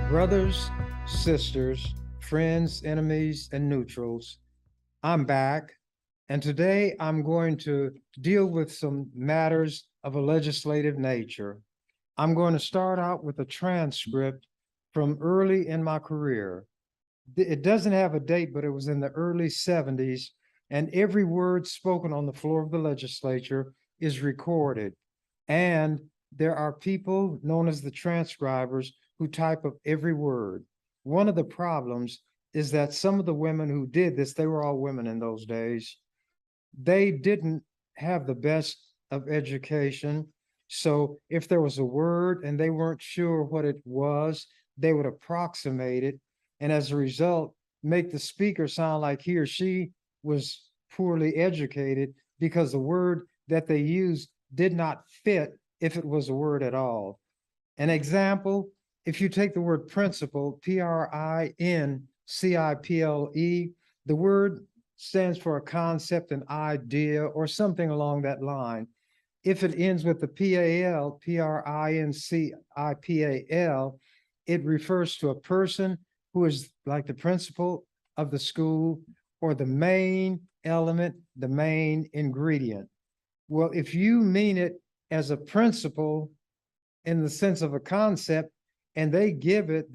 Brothers, sisters, friends, enemies, and neutrals, I'm back, and today I'm going to deal with some matters of a legislative nature. I'm going to start out with a transcript from early in my career. It doesn't have a date, but it was in the early 70s, and every word spoken on the floor of the legislature is recorded. And there are people known as the transcribers who type up every word. One of the problems is that some of the women who did this, they were all women in those days, they didn't have the best of education. So if there was a word and they weren't sure what it was, they would approximate it. And as a result, make the speaker sound like he or she was poorly educated because the word that they used did not fit if it was a word at all. An example, if you take the word principle, P-R-I-N-C-I-P-L-E, the word stands for a concept, an idea, or something along that line. If it ends with the P-A-L, P-R-I-N-C-I-P-A-L, it refers to a person who is like the principal of the school or the main element, the main ingredient. Well, if you mean it as a principle in the sense of a concept, and they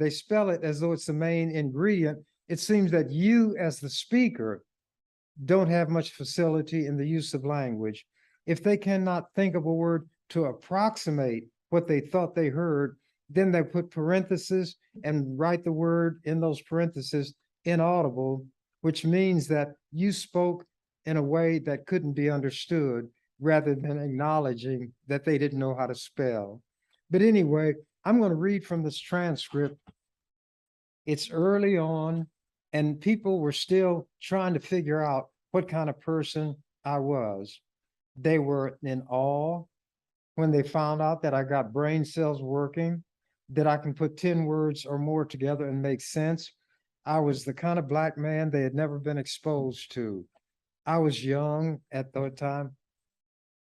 spell it as though it's the main ingredient, it seems that you as the speaker don't have much facility in the use of language. If they cannot think of a word to approximate what they thought they heard, then they put parentheses and write the word in those parentheses inaudible, which means that you spoke in a way that couldn't be understood rather than acknowledging that they didn't know how to spell. But anyway, I'm going to read from this transcript. It's early on, and people were still trying to figure out what kind of person I was. They were in awe when they found out that I got brain cells working, that I can put 10 words or more together and make sense. I was the kind of Black man they had never been exposed to. I was young at that time.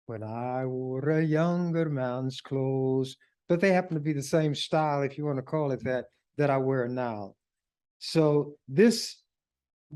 When I wore a younger man's clothes, but they happen to be the same style, if you want to call it that, that I wear now. So this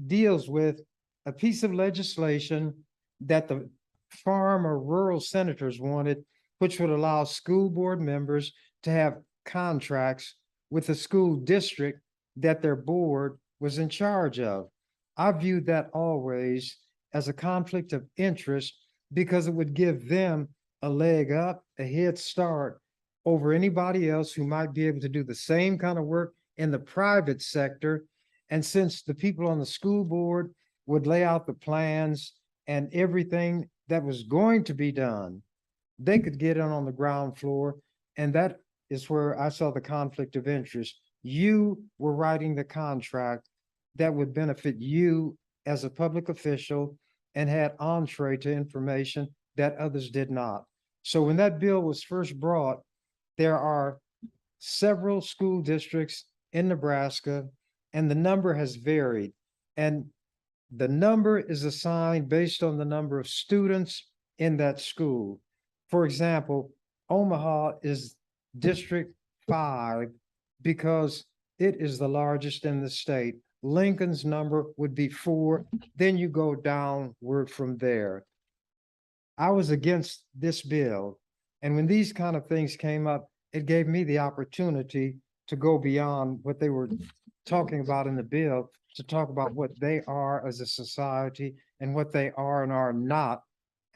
deals with a piece of legislation that the farm or rural senators wanted, which would allow school board members to have contracts with the school district that their board was in charge of. I viewed that always as a conflict of interest because it would give them a leg up, a head start over anybody else who might be able to do the same kind of work in the private sector. And since the people on the school board would lay out the plans and everything that was going to be done, they could get in on the ground floor. And that is where I saw the conflict of interest. You were writing the contract that would benefit you as a public official and had entree to information that others did not. So when that bill was first brought, there are several school districts in Nebraska, and the number has varied. And the number is assigned based on the number of students in that school. For example, Omaha is District 5 because it is the largest in the state. Lincoln's number would be 4. Then you go downward from there. I was against this bill. And when these kind of things came up, it gave me the opportunity to go beyond what they were talking about in the bill to talk about what they are as a society and what they are and are not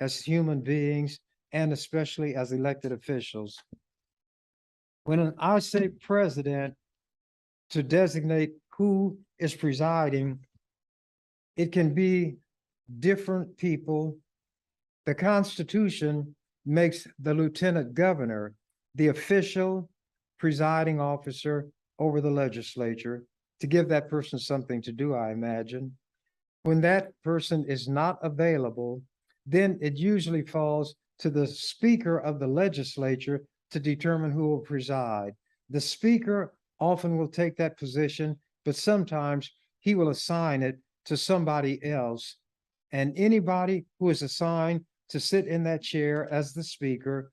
as human beings, and especially as elected officials. When I say president to designate who is presiding, it can be different people. The Constitution makes the lieutenant governor the official presiding officer over the legislature to give that person something to do, I imagine. When that person is not available, then it usually falls to the speaker of the legislature to determine who will preside. The speaker often will take that position, but sometimes he will assign it to somebody else. And anybody who is assigned to sit in that chair as the speaker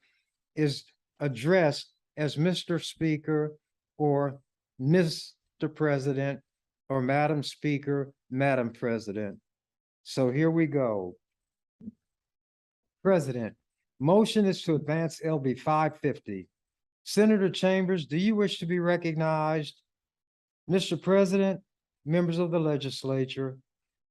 is addressed as Mr. Speaker or Mr. President, or Madam Speaker, Madam President. So here we go. President, motion is to advance LB 550. Senator Chambers, do you wish to be recognized? Mr. President, members of the legislature,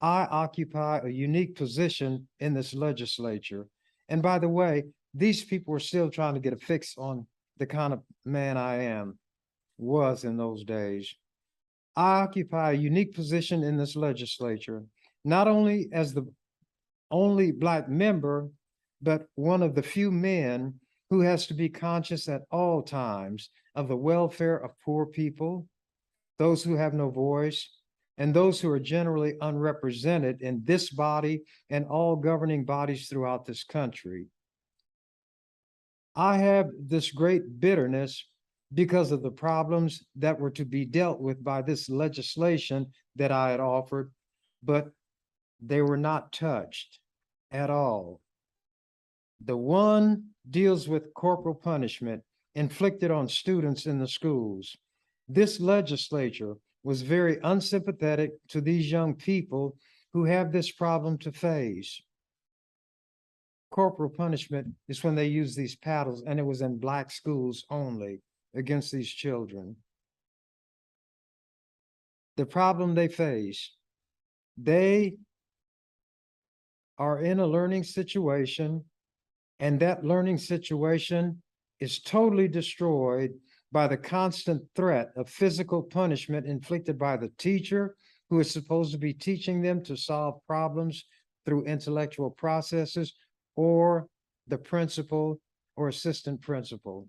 I occupy a unique position in this legislature. And by the way, these people are still trying to get a fix on the kind of man I was in those days. I occupy a unique position in this legislature, not only as the only Black member, but one of the few men who has to be conscious at all times of the welfare of poor people, those who have no voice, and those who are generally unrepresented in this body and all governing bodies throughout this country. I have this great bitterness because of the problems that were to be dealt with by this legislation that I had offered, but they were not touched at all. The one deals with corporal punishment inflicted on students in the schools. This legislature was very unsympathetic to these young people who have this problem to face. Corporal punishment is when they use these paddles, and it was in Black schools only against these children. The problem they face, they are in a learning situation, and that learning situation is totally destroyed by the constant threat of physical punishment inflicted by the teacher who is supposed to be teaching them to solve problems through intellectual processes, or the principal or assistant principal.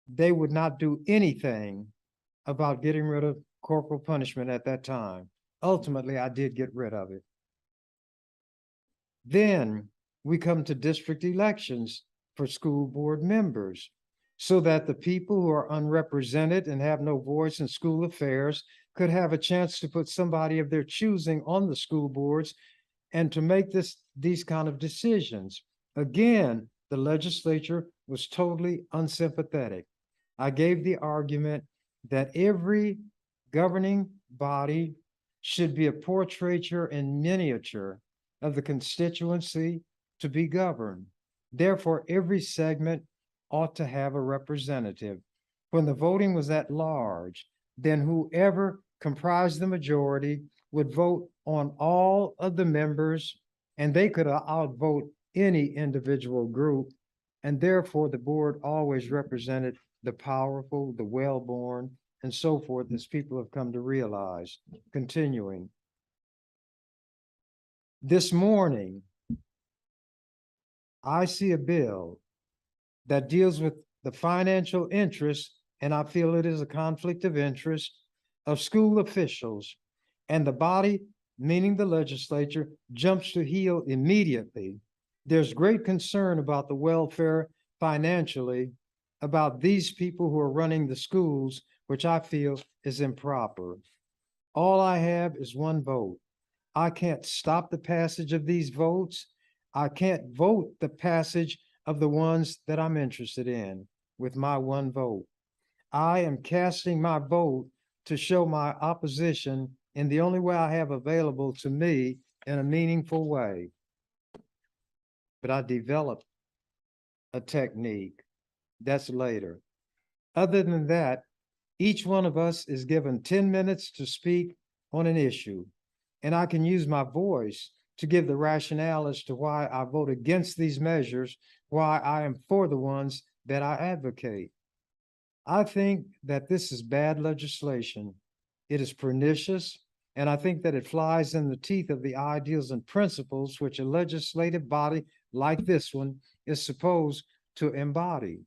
They would not do anything about getting rid of corporal punishment at that time. Ultimately, I did get rid of it. Then we come to district elections for school board members, so that the people who are unrepresented and have no voice in school affairs could have a chance to put somebody of their choosing on the school boards and to make these kind of decisions. Again, the legislature was totally unsympathetic. I gave the argument that every governing body should be a portraiture in miniature of the constituency to be governed. Therefore, every segment ought to have a representative. When the voting was at large, then whoever comprised the majority would vote on all of the members, and they could outvote any individual group. And therefore, the board always represented the powerful, the well-born, and so forth, as people have come to realize. Continuing. This morning, I see a bill that deals with the financial interest, and I feel it is a conflict of interest, of school officials, and the body, meaning the legislature, jumps to heel immediately. There's great concern about the welfare financially about these people who are running the schools, which I feel is improper. All I have is one vote. I can't stop the passage of these votes. I can't vote the passage of the ones that I'm interested in with my one vote. I am casting my vote to show my opposition in the only way I have available to me in a meaningful way. But I developed a technique. That's later. Other than that, each one of us is given 10 minutes to speak on an issue, and I can use my voice to give the rationale as to why I vote against these measures, why I am for the ones that I advocate. I think that this is bad legislation. It is pernicious, and I think that it flies in the teeth of the ideals and principles which a legislative body like this one is supposed to embody.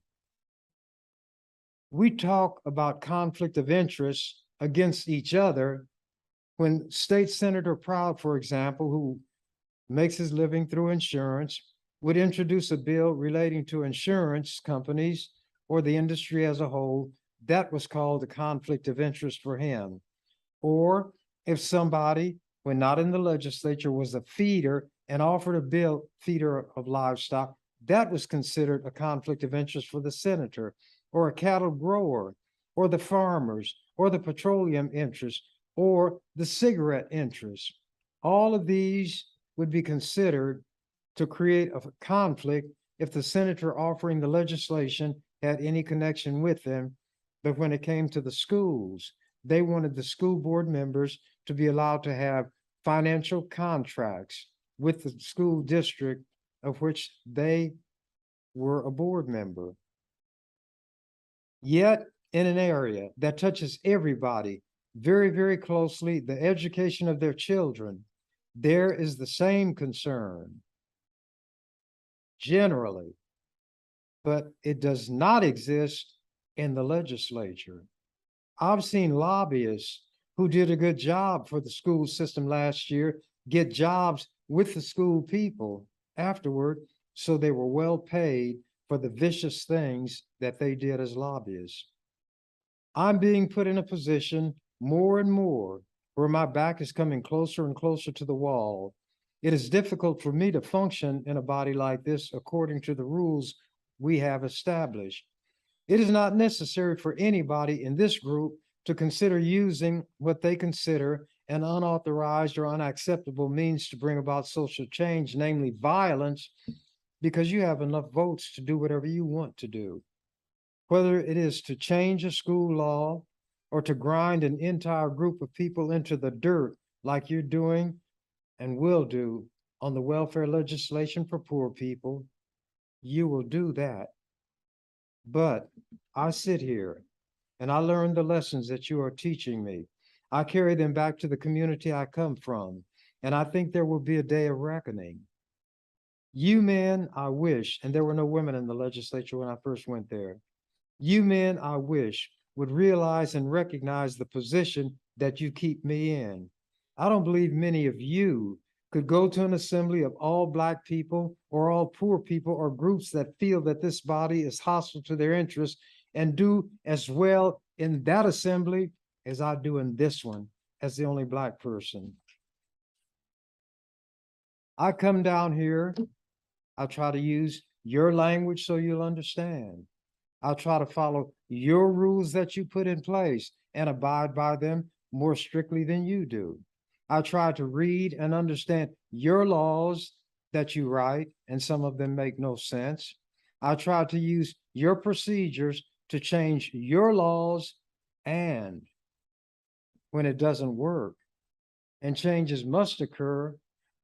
We talk about conflict of interest against each other when State Senator Proud, for example, who makes his living through insurance, would introduce a bill relating to insurance companies or the industry as a whole. That was called a conflict of interest for him. Or if somebody, when not in the legislature, was a feeder and offered a bill, feeder of livestock, that was considered a conflict of interest for the senator, or a cattle grower, or the farmers, or the petroleum interest, or the cigarette interest. All of these would be considered to create a conflict if the senator offering the legislation had any connection with them. But when it came to the schools, they wanted the school board members to be allowed to have financial contracts with the school district of which they were a board member. Yet, in an area that touches everybody very, very closely, the education of their children, there is the same concern generally, but it does not exist in the legislature. I've seen lobbyists who did a good job for the school system last year get jobs with the school people afterward, so they were well paid for the vicious things that they did as lobbyists. I'm being put in a position more and more where my back is coming closer and closer to the wall. It is difficult for me to function in a body like this according to the rules we have established. It is not necessary for anybody in this group to consider using what they consider an unauthorized or unacceptable means to bring about social change, namely violence, because you have enough votes to do whatever you want to do. Whether it is to change a school law or to grind an entire group of people into the dirt like you're doing and will do on the welfare legislation for poor people, you will do that. But I sit here and I learn the lessons that you are teaching me. I carry them back to the community I come from, and I think there will be a day of reckoning. You men, I wish, and there were no women in the legislature when I first went there. You men, I wish, would realize and recognize the position that you keep me in. I don't believe many of you could go to an assembly of all Black people or all poor people or groups that feel that this body is hostile to their interests and do as well in that assembly as I do in this one as the only Black person. I come down here, I'll try to use your language so you'll understand. I'll try to follow your rules that you put in place and abide by them more strictly than you do. I'll try to read and understand your laws that you write, and some of them make no sense. I'll try to use your procedures to change your laws, and when it doesn't work and changes must occur,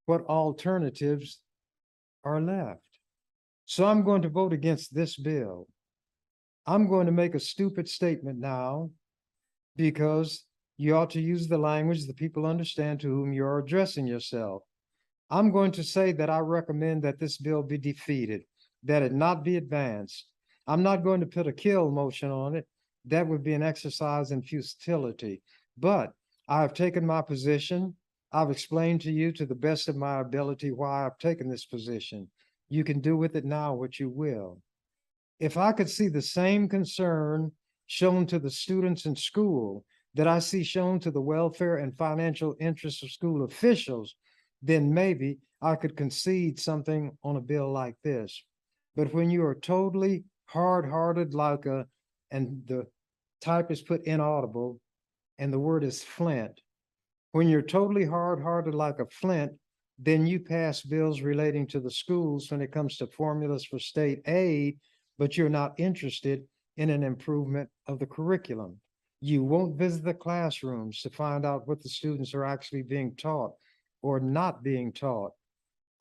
what alternatives are left? So I'm going to vote against this bill. I'm going to make a stupid statement now because you ought to use the language that people understand to whom you're addressing yourself. I'm going to say that I recommend that this bill be defeated, that it not be advanced. I'm not going to put a kill motion on it. That would be an exercise in futility. But I have taken my position. I've explained to you to the best of my ability why I've taken this position. You can do with it now what you will. If I could see the same concern shown to the students in school that I see shown to the welfare and financial interests of school officials, then maybe I could concede something on a bill like this. But when you are totally hard-hearted like and the type is put inaudible, and the word is flint, when you're totally hard-hearted like a flint, then you pass bills relating to the schools when it comes to formulas for state aid, but you're not interested in an improvement of the curriculum. You won't visit the classrooms to find out what the students are actually being taught or not being taught.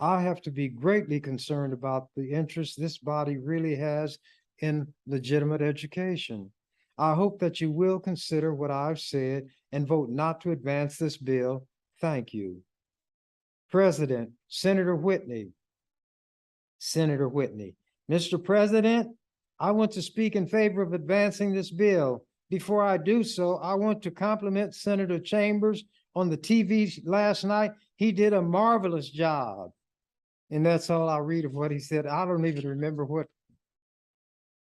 I have to be greatly concerned about the interest this body really has in legitimate education. I hope that you will consider what I've said and vote not to advance this bill. Thank you. President, Senator Whitney. Senator Whitney. Mr. President, I want to speak in favor of advancing this bill. Before I do so, I want to compliment Senator Chambers on the TV last night. He did a marvelous job. And that's all I'll read of what he said. I don't even remember what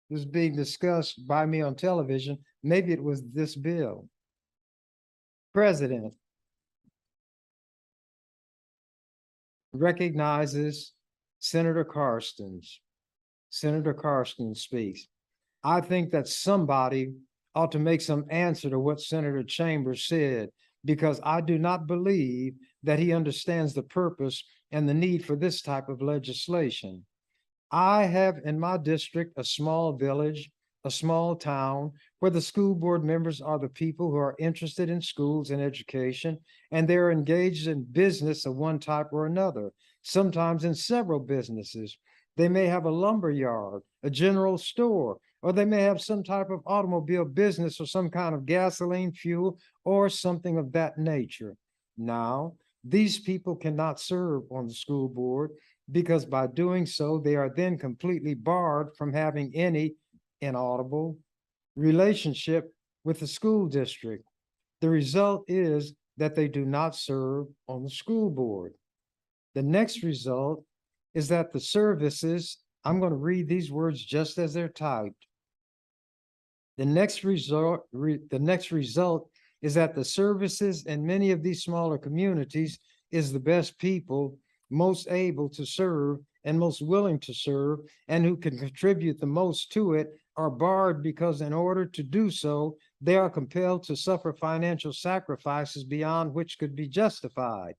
was being discussed by me on television. Maybe it was this bill. President recognizes Senator Carstens. Senator Carstens speaks. I think that somebody ought to make some answer to what Senator Chambers said, because I do not believe that he understands the purpose and the need for this type of legislation. I have in my district a small village, a small town, where the school board members are the people who are interested in schools and education, and they're engaged in business of one type or another, sometimes in several businesses. They may have a lumber yard, a general store, or they may have some type of automobile business or some kind of gasoline, fuel, or something of that nature. Now, these people cannot serve on the school board because by doing so, they are then completely barred from having any inaudible relationship with the school district. The result is that they do not serve on the school board. The next result is that the services, I'm going to read these words just as they're typed. The next result is that the services in many of these smaller communities is the best people most able to serve and most willing to serve and who can contribute the most to it are barred because in order to do so, they are compelled to suffer financial sacrifices beyond which could be justified.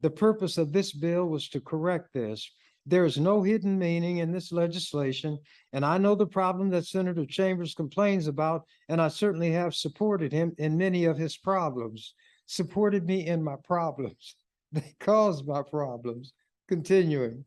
The purpose of this bill was to correct this. There is no hidden meaning in this legislation, and I know the problem that Senator Chambers complains about, and I certainly have supported him in many of his problems, supported me in my problems. They caused my problems. Continuing.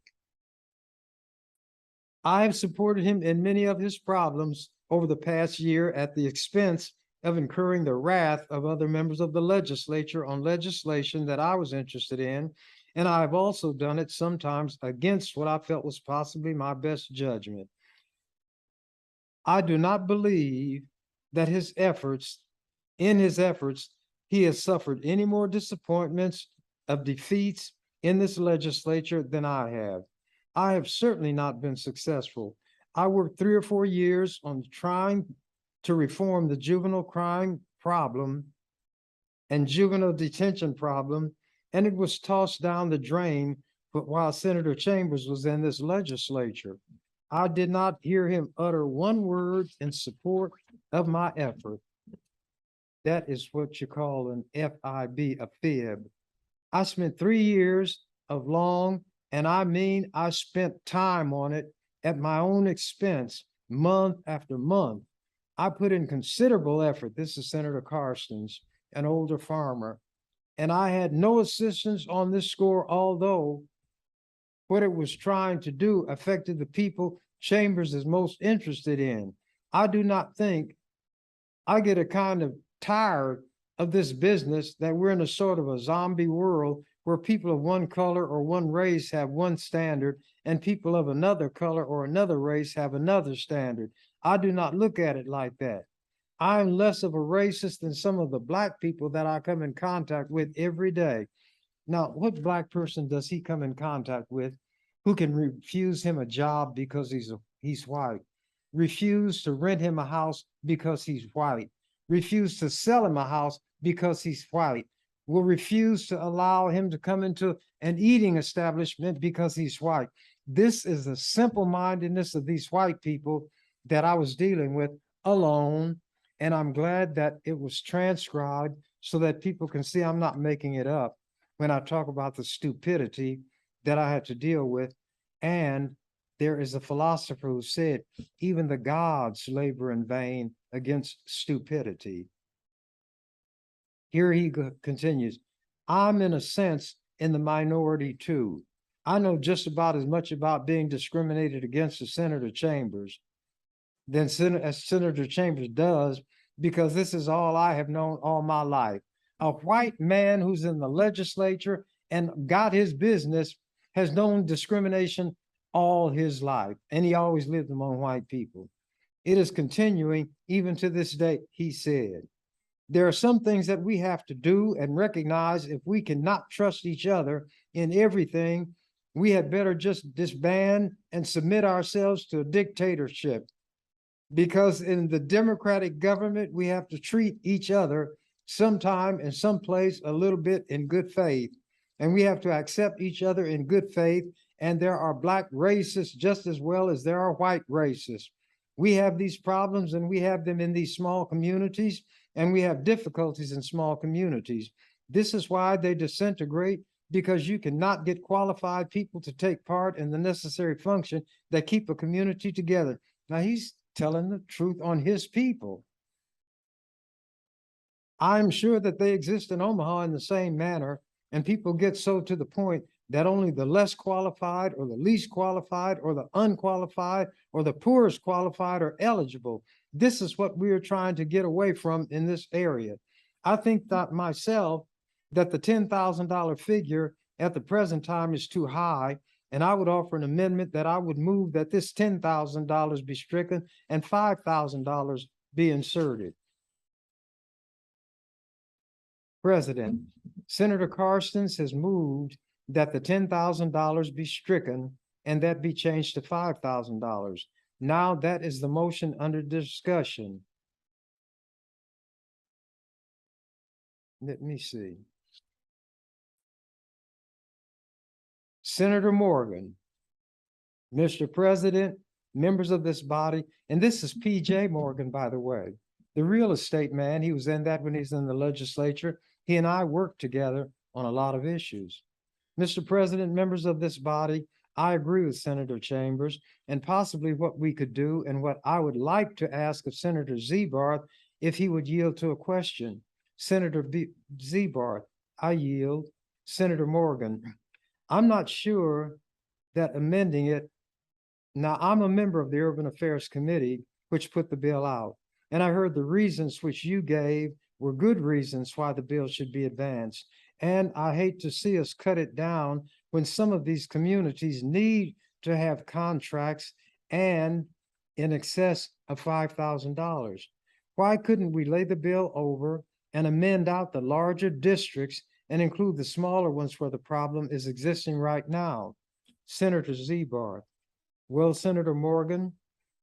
I have supported him in many of his problems over the past year at the expense of incurring the wrath of other members of the legislature on legislation that I was interested in. And I've also done it sometimes against what I felt was possibly my best judgment. I do not believe that in his efforts, he has suffered any more disappointments of defeats in this legislature than I have. I have certainly not been successful. I worked 3 or 4 years on trying to reform the juvenile crime problem and juvenile detention problem, and it was tossed down the drain while Senator Chambers was in this legislature. I did not hear him utter one word in support of my effort. That is what you call an FIB, a fib. I spent 3 years of long, and I mean, I spent time on it at my own expense, month after month. I put in considerable effort. This is Senator Carstens, an older farmer, and I had no assistance on this score, although what it was trying to do affected the people Chambers is most interested in. I do not think I get a kind of tired of this business that we're in a sort of a zombie world where people of one color or one race have one standard and people of another color or another race have another standard. I do not look at it like that. I'm less of a racist than some of the Black people that I come in contact with every day. Now, what Black person does he come in contact with who can refuse him a job because he's white? Refuse to rent him a house because he's white? Refuse to sell him a house because he's white? Will refuse to allow him to come into an eating establishment because he's white? This is the simple-mindedness of these white people that I was dealing with alone, and I'm glad that it was transcribed so that people can see I'm not making it up when I talk about the stupidity that I had to deal with. And there is a philosopher who said, even the gods labor in vain against stupidity. Here he continues, I'm in a sense in the minority too. I know just about as much about being discriminated against as Senator Chambers as Senator Chambers does, because this is all I have known all my life. A white man who's in the legislature and got his business has known discrimination all his life, and he always lived among white people. It is continuing even to this day, he said. There are some things that we have to do and recognize if we cannot trust each other in everything, we had better just disband and submit ourselves to a dictatorship. Because in the democratic government, we have to treat each other sometime and someplace a little bit in good faith. And we have to accept each other in good faith. And there are Black racists just as well as there are white racists. We have these problems and we have them in these small communities, and we have difficulties in small communities. This is why they disintegrate, because you cannot get qualified people to take part in the necessary function that keep a community together. Now he's telling the truth on his people. I'm sure that they exist in Omaha in the same manner, and people get so to the point that only the less qualified or the least qualified or the unqualified or the poorest qualified are eligible. This is what we are trying to get away from in this area. I think that myself, that the $10,000 figure at the present time is too high, and I would offer an amendment that I would move that this $10,000 be stricken and $5,000 be inserted. President, Senator Carstens has moved that the $10,000 be stricken and that be changed to $5,000. Now that is the motion under discussion. Let me see. Senator Morgan, Mr. President, members of this body, and this is PJ Morgan, by the way, the real estate man. He was in that when he's in the legislature. He and I worked together on a lot of issues. Mr. President, members of this body, I agree with Senator Chambers, and possibly what we could do and what I would like to ask of Senator Zebarth, if he would yield to a question. Senator Zebarth, I yield. Senator Morgan, I'm not sure that amending it. Now, I'm a member of the Urban Affairs Committee, which put the bill out, and I heard the reasons which you gave were good reasons why the bill should be advanced. And I hate to see us cut it down when some of these communities need to have contracts and in excess of $5,000. Why couldn't we lay the bill over and amend out the larger districts and include the smaller ones where the problem is existing right now? Senator Zebarth. Well, Senator Morgan,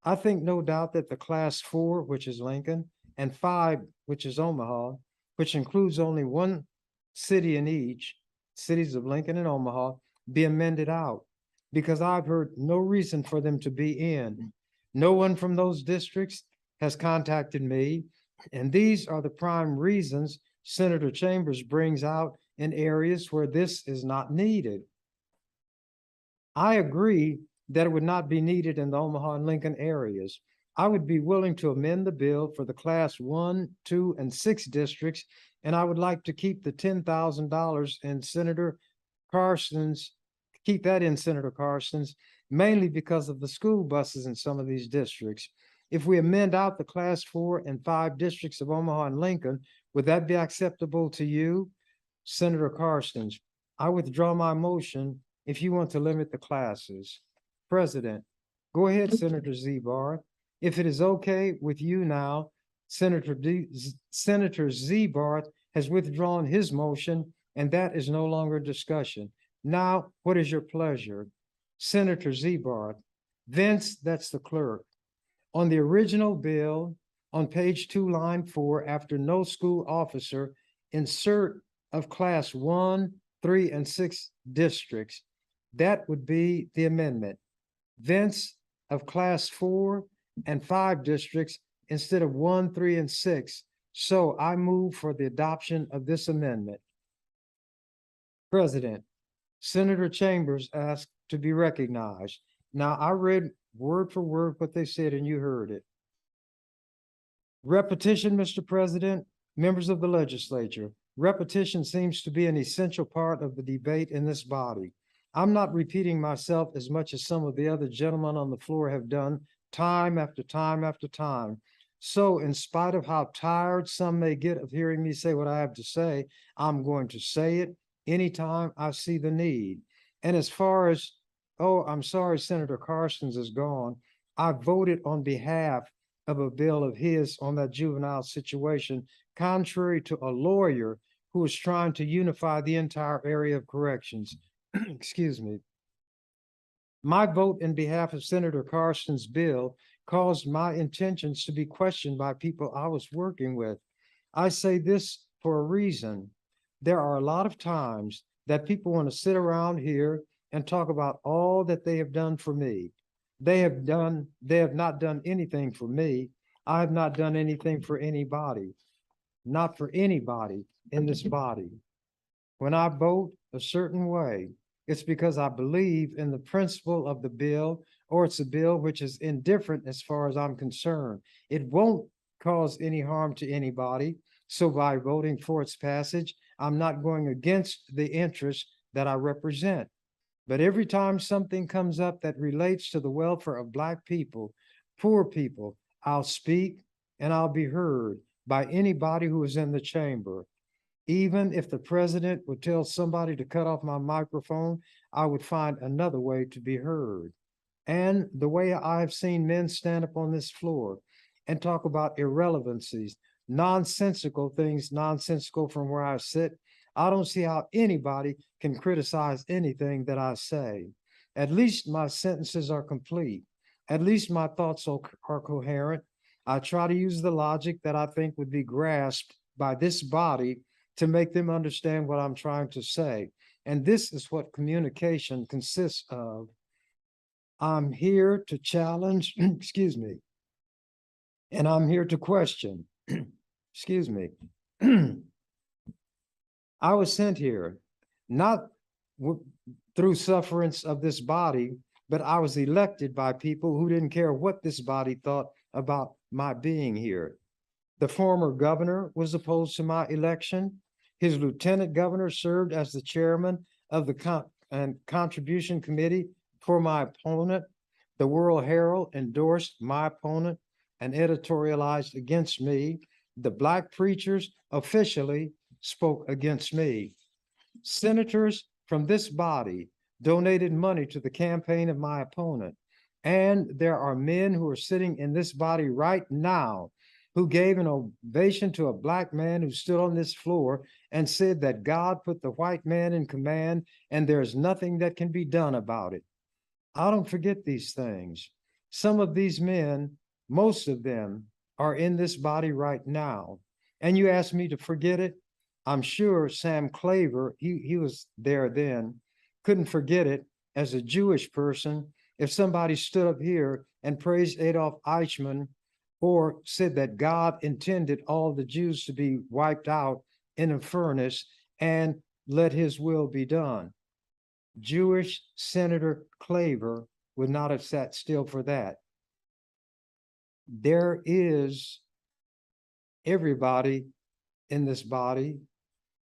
I think no doubt that the class 4, which is Lincoln, and 5, which is Omaha, which includes only one city in each, cities of Lincoln and Omaha, be amended out, because I've heard no reason for them to be in. No one from those districts has contacted me, and these are the prime reasons Senator Chambers brings out in areas where this is not needed. I agree that it would not be needed in the Omaha and Lincoln areas. I would be willing to amend the bill for the class 1, 2, and 6 districts, and I would like to keep the $10,000 in Senator Carstens, keep that in Senator Carstens, mainly because of the school buses in some of these districts. If we amend out the class 4 and 5 districts of Omaha and Lincoln, would that be acceptable to you, Senator Carstens? I withdraw my motion if you want to limit the classes. President, go ahead, Senator Zebarth. If it is okay with you now, Senator Zebarth has withdrawn his motion, and that is no longer discussion. Now, what is your pleasure? Senator Zebarth. Vince, that's the clerk. On the original bill, on page 2, line 4, after no school officer, insert of class 1, 3, and 6 districts. That would be the amendment. Vince, of class 4 and 5 districts instead of 1, 3, and 6. So I move for the adoption of this amendment. President, Senator Chambers asked to be recognized. Now, I read word for word what they said and you heard it. Repetition, Mr. President, members of the legislature. Repetition seems to be an essential part of the debate in this body. I'm not repeating myself as much as some of the other gentlemen on the floor have done time after time after time. So in spite of how tired some may get of hearing me say what I have to say, I'm going to say it anytime I see the need. And as far as, oh, I'm sorry, Senator Carstens is gone. I voted on behalf of a bill of his on that juvenile situation, contrary to a lawyer who was trying to unify the entire area of corrections. Excuse me. My vote in behalf of Senator Carstens' bill caused my intentions to be questioned by people I was working with. I say this for a reason. There are a lot of times that people want to sit around here and talk about all that they have done for me. They have not done anything for me. I have not done anything for anybody, not for anybody in this body. When I vote a certain way, it's because I believe in the principle of the bill, or it's a bill which is indifferent as far as I'm concerned. It won't cause any harm to anybody. So by voting for its passage, I'm not going against the interests that I represent. But every time something comes up that relates to the welfare of Black people, poor people, I'll speak and I'll be heard by anybody who is in the chamber. Even if the president would tell somebody to cut off my microphone, I would find another way to be heard. And the way I've seen men stand up on this floor and talk about irrelevancies, nonsensical things, nonsensical from where I sit, I don't see how anybody can criticize anything that I say. At least my sentences are complete. At least my thoughts are coherent. I try to use the logic that I think would be grasped by this body to make them understand what I'm trying to say. And this is what communication consists of. I'm here to challenge, excuse me, and I'm here to question, excuse me. I was sent here, not through sufferance of this body, but I was elected by people who didn't care what this body thought about my being here. The former governor was opposed to my election. His lieutenant governor served as the chairman of the contribution committee for my opponent. The World Herald endorsed my opponent and editorialized against me. The Black preachers officially spoke against me. Senators from this body donated money to the campaign of my opponent. And there are men who are sitting in this body right now who gave an ovation to a Black man who stood on this floor and said that God put the white man in command and there's nothing that can be done about it. I don't forget these things. Some of these men, most of them, are in this body right now. And you ask me to forget it? I'm sure Sam Claver, he was there then, couldn't forget it as a Jewish person. If somebody stood up here and praised Adolf Eichmann or said that God intended all the Jews to be wiped out in a furnace and let his will be done, Jewish Senator Claver would not have sat still for that. There is everybody in this body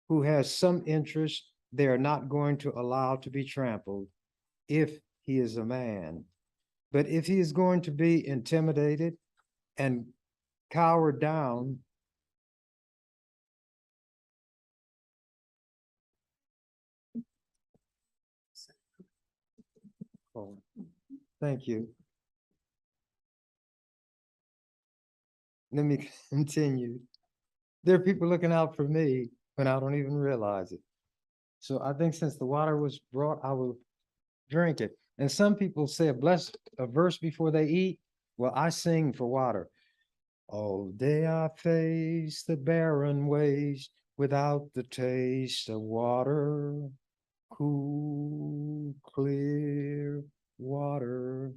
who has some interest they are not going to allow to be trampled if he is a man. But if he is going to be intimidated and cowered down, oh, thank you. Let me continue. There are people looking out for me when I don't even realize it. So I think since the water was brought, I will drink it. And some people say a verse before they eat. Well, I sing for water. All day I face the barren waste without the taste of water, cool, clear water.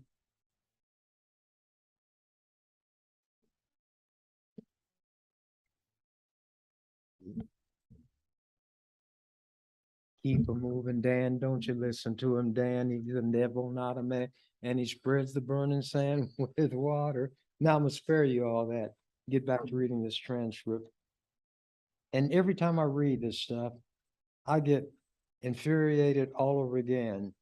Keep him moving, Dan. Don't you listen to him, Dan. He's a devil, not a man. And he spreads the burning sand with water. Now I'm gonna spare you all that. Get back to reading this transcript. And every time I read this stuff, I get infuriated all over again.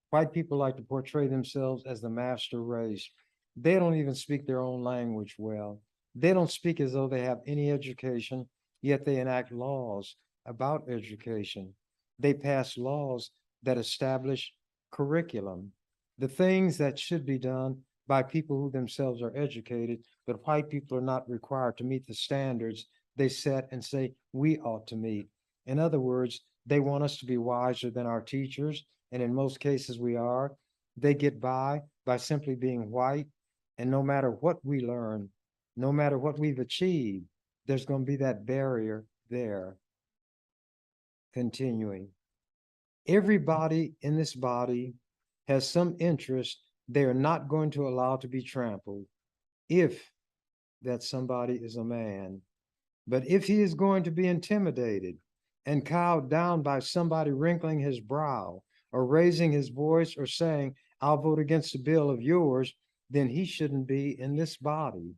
White people like to portray themselves as the master race. They don't even speak their own language well. They don't speak as though they have any education, yet they enact laws about education. They pass laws that establish curriculum, the things that should be done by people who themselves are educated, but white people are not required to meet the standards they set and say we ought to meet. In other words, they want us to be wiser than our teachers, and in most cases we are. They get by simply being white, and no matter what we learn, no matter what we've achieved, there's going to be that barrier there. Continuing. Everybody in this body has some interest they are not going to allow to be trampled if that somebody is a man. But if he is going to be intimidated and cowed down by somebody wrinkling his brow or raising his voice or saying, I'll vote against a bill of yours, then he shouldn't be in this body.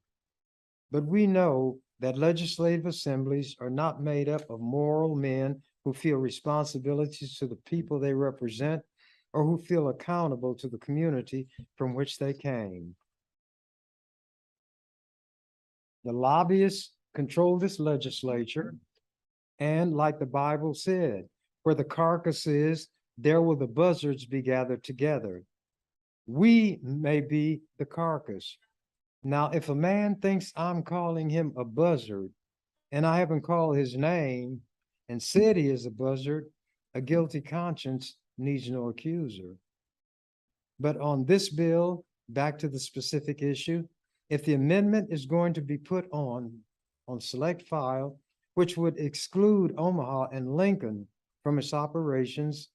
But we know that legislative assemblies are not made up of moral men who feel responsibilities to the people they represent or who feel accountable to the community from which they came. The lobbyists control this legislature, and like the Bible said, where the carcass is, there will the buzzards be gathered together. We may be the carcass. Now, if a man thinks I'm calling him a buzzard, and I haven't called his name and said he is a buzzard, a guilty conscience needs no accuser. But on this bill, back to the specific issue, if the amendment is going to be put on select file, which would exclude Omaha and Lincoln from its operations,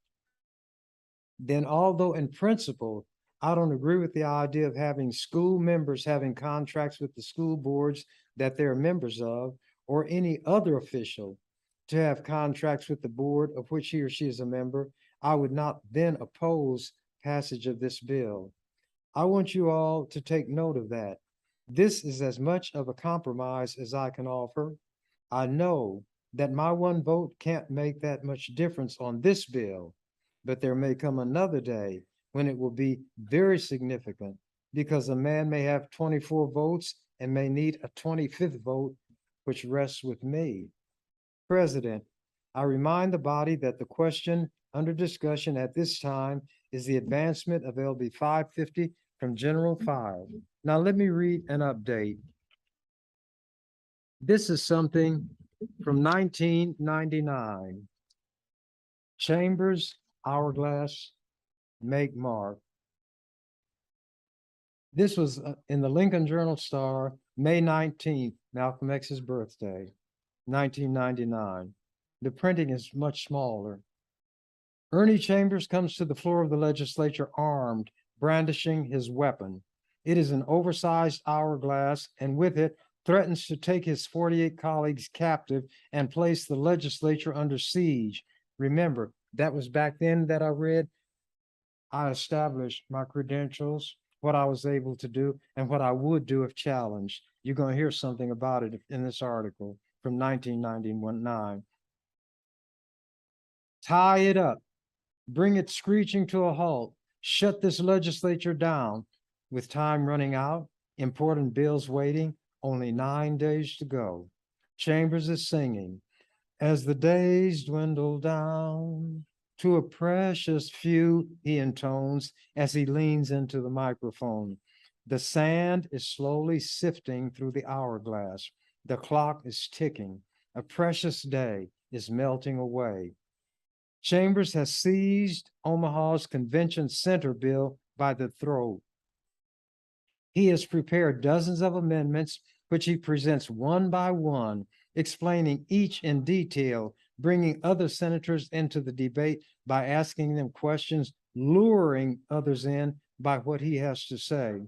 then although in principle, I don't agree with the idea of having school members having contracts with the school boards that they're members of, or any other official to have contracts with the board of which he or she is a member, I would not then oppose passage of this bill. I want you all to take note of that. This is as much of a compromise as I can offer. I know that my one vote can't make that much difference on this bill, but there may come another day when it will be very significant because a man may have 24 votes and may need a 25th vote, which rests with me. President, I remind the body that the question under discussion at this time is the advancement of LB 550 from general file. Now let me read an update. This is something from 1999. Chambers, hourglass, make mark. This was in the Lincoln Journal-Star, May 19th, Malcolm X's birthday, 1999. The printing is much smaller. Ernie Chambers comes to the floor of the legislature armed, brandishing his weapon. It is an oversized hourglass, and with it threatens to take his 48 colleagues captive and place the legislature under siege. Remember, that was back then that I read. I established my credentials, what I was able to do, and what I would do if challenged. You're going to hear something about it in this article from 1999. Tie it up, bring it screeching to a halt, shut this legislature down. With time running out, important bills waiting, only 9 days to go. Chambers is singing, as the days dwindle down to a precious few, he intones as he leans into the microphone. The sand is slowly sifting through the hourglass. The clock is ticking. A precious day is melting away. Chambers has seized Omaha's convention center bill by the throat. He has prepared dozens of amendments, which he presents one by one, explaining each in detail, bringing other senators into the debate by asking them questions, luring others in by what he has to say.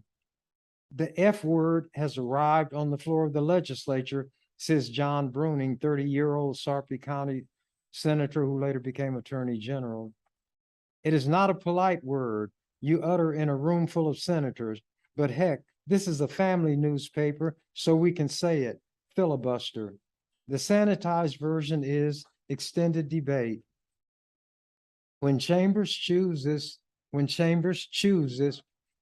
The F word has arrived on the floor of the legislature, says John Bruning, 30-year-old Sarpy County senator who later became attorney general. It is not a polite word you utter in a room full of senators, but heck, this is a family newspaper, so we can say it, filibuster. The sanitized version is extended debate. When Chambers chooses,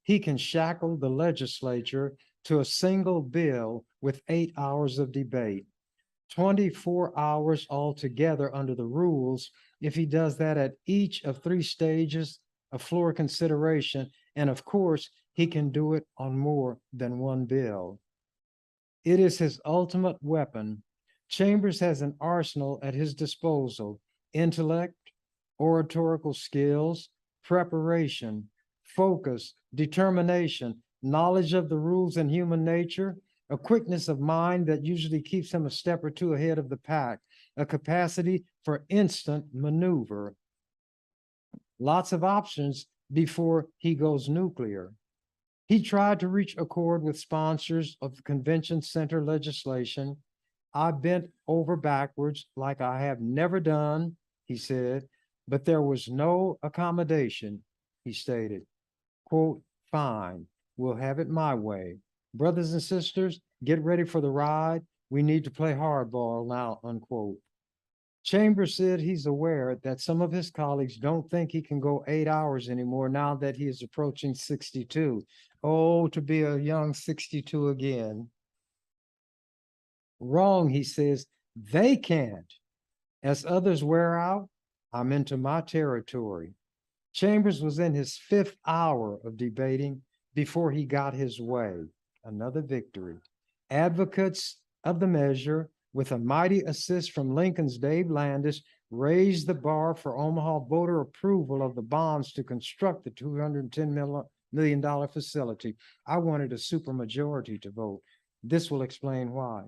he can shackle the legislature to a single bill with 8 hours of debate. 24 hours altogether under the rules if he does that at each of 3 stages of floor consideration, and of course, he can do it on more than one bill. It is his ultimate weapon. Chambers has an arsenal at his disposal: intellect, oratorical skills, preparation, focus, determination, knowledge of the rules and human nature, a quickness of mind that usually keeps him a step or two ahead of the pack, a capacity for instant maneuver. Lots of options before he goes nuclear. He tried to reach accord with sponsors of the convention center legislation. I bent over backwards like I have never done, he said, but there was no accommodation, he stated. Quote, fine, we'll have it my way. Brothers and sisters, get ready for the ride. We need to play hardball now, unquote. Chambers said he's aware that some of his colleagues don't think he can go 8 hours anymore now that he is approaching 62. Oh, to be a young 62 again. Wrong, he says, they can't. As others wear out, I'm into my territory. Chambers was in his 5th hour of debating before he got his way. Another victory. Advocates of the measure, with a mighty assist from Lincoln's Dave Landis, raised the bar for Omaha voter approval of the bonds to construct the $210 million facility. I wanted a supermajority to vote. This will explain why.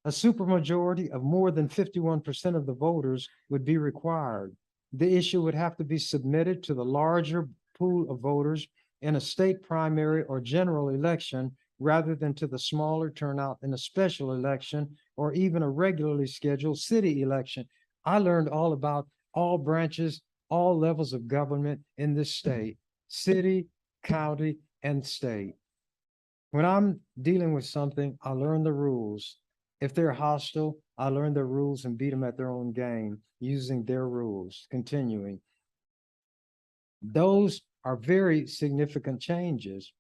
A supermajority of more than 51% of the voters would be required. The issue would have to be submitted to the larger pool of voters in a state primary or general election rather than to the smaller turnout in a special election or even a regularly scheduled city election. I learned all about all branches, all levels of government in this state, city, county, and state. When I'm dealing with something, I learn the rules. If they're hostile, I learn their rules and beat them at their own game using their rules. Continuing. Those are very significant changes.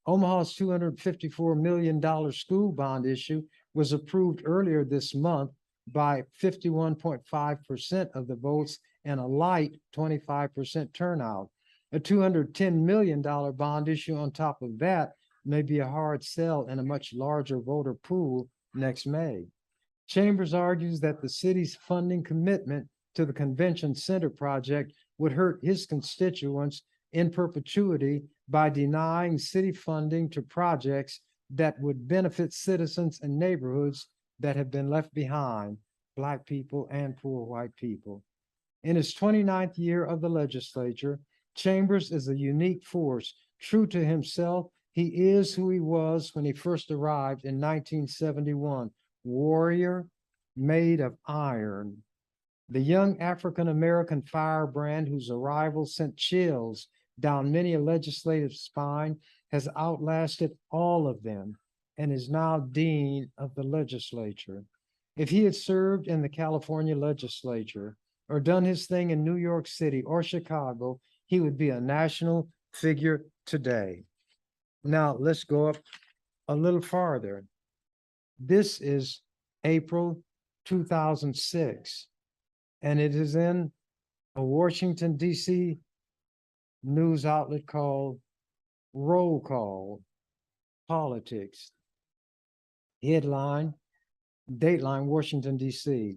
Omaha's $254 million school bond issue was approved earlier this month by 51.5% of the votes and a light 25% turnout. A $210 million bond issue on top of that may be a hard sell in a much larger voter pool next May. Chambers argues that the city's funding commitment to the convention center project would hurt his constituents in perpetuity by denying city funding to projects that would benefit citizens and neighborhoods that have been left behind, Black people and poor white people. In his 29th year of the legislature, Chambers is a unique force. True to himself, he is who he was when he first arrived in 1971, warrior made of iron. The young African-American firebrand whose arrival sent chills down many a legislative spine has outlasted all of them and is now dean of the legislature. If he had served in the California legislature or done his thing in New York City or Chicago, he would be a national figure today. Now let's go up a little farther. This is April 2006, and it is in a Washington, D.C. news outlet called Roll Call Politics. Headline, Dateline, Washington, D.C.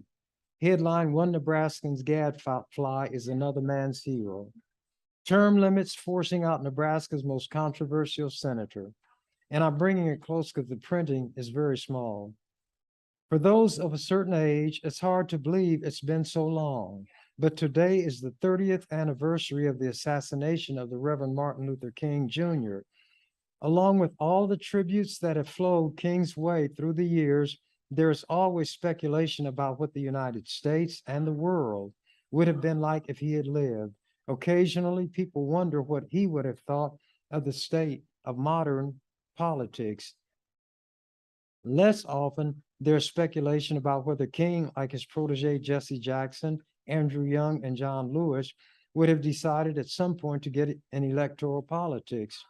Headline, one Nebraskan's gadfly is another man's hero. Term limits forcing out Nebraska's most controversial senator. And I'm bringing it close because the printing is very small. For those of a certain age, it's hard to believe it's been so long. But today is the 30th anniversary of the assassination of the Reverend Martin Luther King Jr. Along with all the tributes that have flowed King's way through the years, there's always speculation about what the United States and the world would have been like if he had lived. Occasionally, people wonder what he would have thought of the state of modern politics. Less often, there's speculation about whether King, like his protege Jesse Jackson, Andrew Young, and John Lewis, would have decided at some point to get in electoral politics.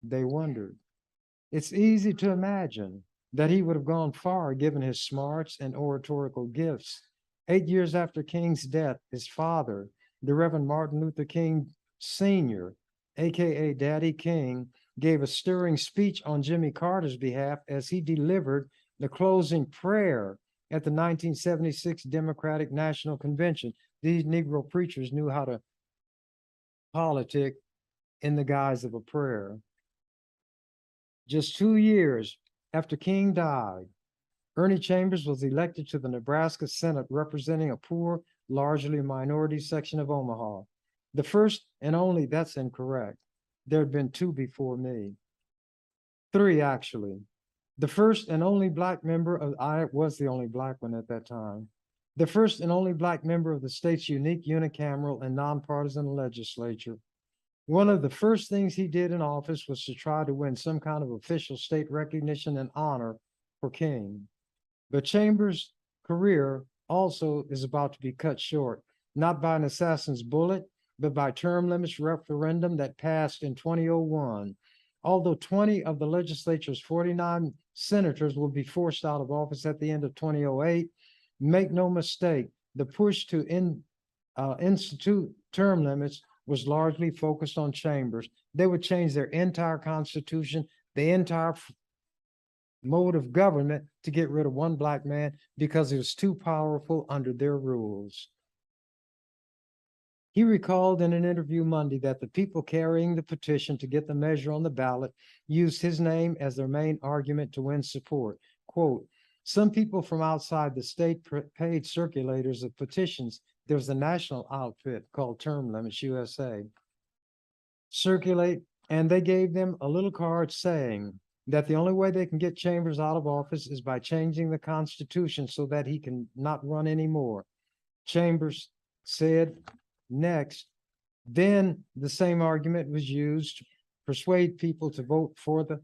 They wondered. It's easy to imagine that he would have gone far given his smarts and oratorical gifts. 8 years after King's death, his father, the Reverend Martin Luther King Sr., aka Daddy King, gave a stirring speech on Jimmy Carter's behalf as he delivered the closing prayer at the 1976 Democratic National Convention. These Negro preachers knew how to politic in the guise of a prayer. Just 2 years after King died, Ernie Chambers was elected to the Nebraska Senate representing a poor, largely minority section of Omaha. The first and only, that's incorrect. There had been 2 before me. 3, actually. The first and only Black member of, I was the only Black one at that time. The first and only Black member of the state's unique unicameral and nonpartisan legislature. One of the first things he did in office was to try to win some kind of official state recognition and honor for King. But Chambers' career also is about to be cut short, not by an assassin's bullet, but by term limits referendum that passed in 2001. Although 20 of the legislature's 49 senators will be forced out of office at the end of 2008, make no mistake, the push to institute term limits was largely focused on Chambers. They would change their entire constitution, the entire mode of government to get rid of one Black man because he was too powerful under their rules. He recalled in an interview Monday that the people carrying the petition to get the measure on the ballot used his name as their main argument to win support. Quote, some people from outside the state paid circulators of petitions. There's a national outfit called Term Limits USA. Circulate, and they gave them a little card saying that the only way they can get Chambers out of office is by changing the Constitution so that he can not run anymore. Chambers said next, then the same argument was used to persuade people to vote for the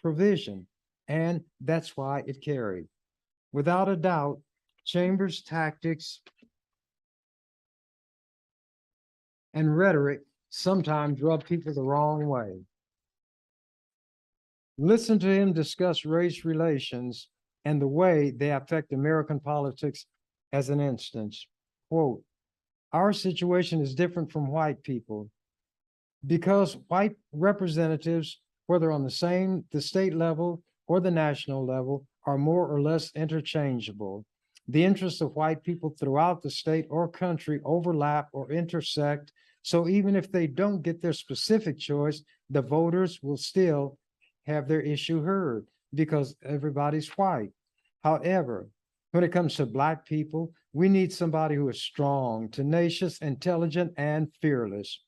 provision, and that's why it carried. Without a doubt, Chambers' tactics and rhetoric sometimes rub people the wrong way. Listen to him discuss race relations and the way they affect American politics as an instance. Quote, our situation is different from white people because white representatives, whether on the state level or the national level, are more or less interchangeable. The interests of white people throughout the state or country overlap or intersect. So even if they don't get their specific choice, the voters will still have their issue heard because everybody's white. However, when it comes to Black people, we need somebody who is strong, tenacious, intelligent, and fearless.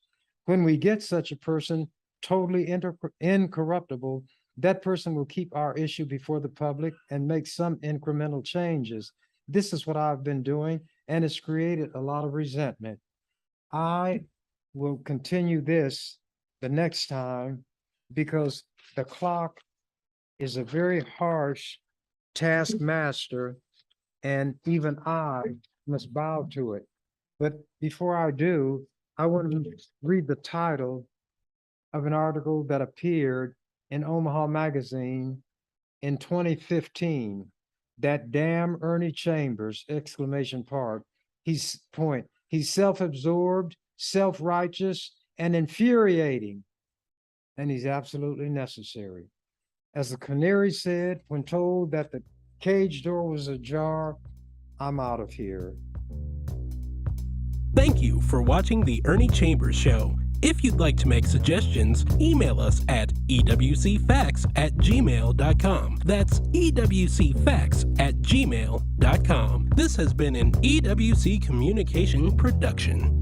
When we get such a person, totally incorruptible, that person will keep our issue before the public and make some incremental changes. This is what I've been doing, and it's created a lot of resentment. I will continue this the next time because the clock is a very harsh taskmaster, and even I must bow to it. But before I do, I want to read the title of an article that appeared in Omaha Magazine in 2015. That damn Ernie Chambers, exclamation part. He's self-absorbed, self-righteous, and infuriating. And he's absolutely necessary. As the canary said, when told that the cage door was ajar, I'm out of here. Thank you for watching The Ernie Chambers Show. If you'd like to make suggestions, email us at ewcfacts@gmail.com. That's ewcfacts@gmail.com. This has been an EWC Communication production.